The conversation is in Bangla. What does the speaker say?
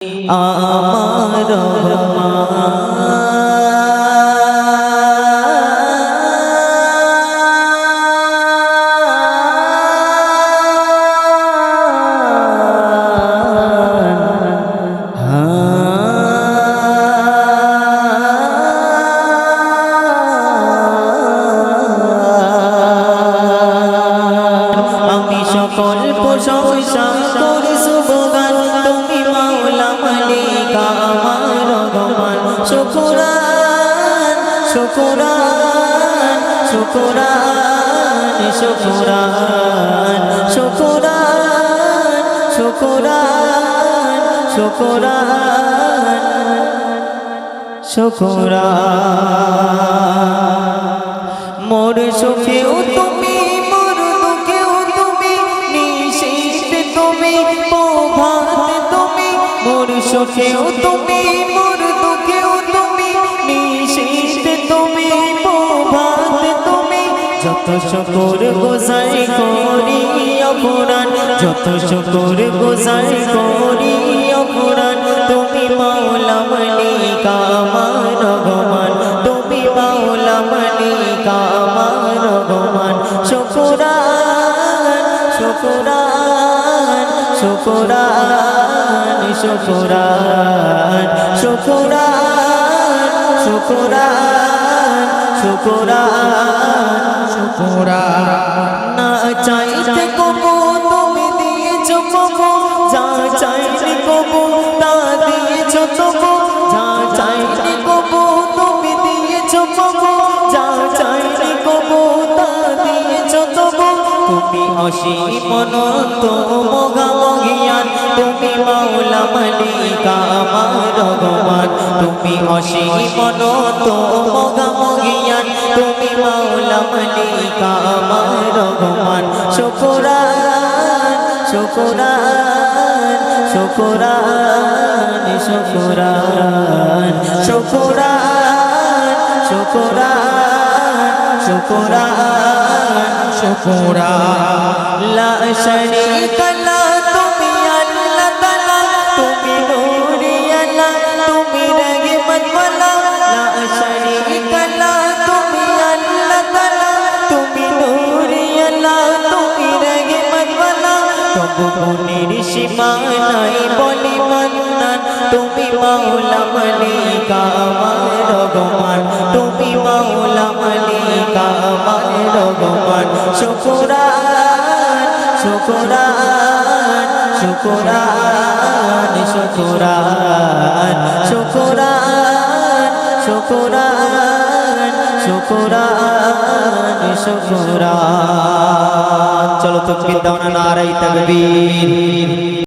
আমার আমি সকল প্রশংসা করি সুবহান তুমি মাওলা মালিক আমার রহমান শুকরান শুকরান শুকরান শুকরান শুকরান শুকরান শুকরান শুকরান মোর সুখেও তুমি মোর দুঃখেও তুমি নিশীথে তুমি প্রভাতে তুমি মোর সুখেও তুমি মোর দুঃখেও তুমি নিশীথে তুমি প্রভাতে তুমি যত শুকর গুজার করি অপরাণ যত শুকর গুজার করি অপরাণ তুমি মাওলা মালিক আমার রহমান তুমি মাওলা মালিক আমার রহমান শুকরান শুকরান শুকরান শুকরান শুকরান শুকরান শুকরান শুকরান না চাইতে কবু তুমি দিয়েছো কবু যা চাইতে কবু তা দিয়েছো তবু যা চাইতে কবু তুমি দিয়েছো কবু যা চাইতে কবু তা দিয়েছো তবু তুমি অসীম অনন্ত মহামহিয়ান তুমি মাওলা মালিক আমার রহমান তুমি অসীম অনন্ত মহামহিয়ান তুমি মাওলা মালিক আমার রহমান শুকরান শুকরান শুকরান শুকরান শুকরান শুকরান শুকরান শুকরান লা শারীকা লা তুমি আল্লাহ তাআলা তুমি নূরে আলা তুমি রহমত ওয়ালা লা শারীকা লা তুমি আল্লাহ তাআলা তুমি নূরে আলা তুমি রহমত ওয়ালা তবু গুণের সীমা নাই বলি মান্নান তুমি মাওলা মালিক আমার রহমান তুমি মাওলা মালিক আমার রহমান শুকরান শুকরান শুকরান শুকরান শুকরান শুকরান শুকরান শুকরান চলো তাকবীর দাও না নারে তাকবীর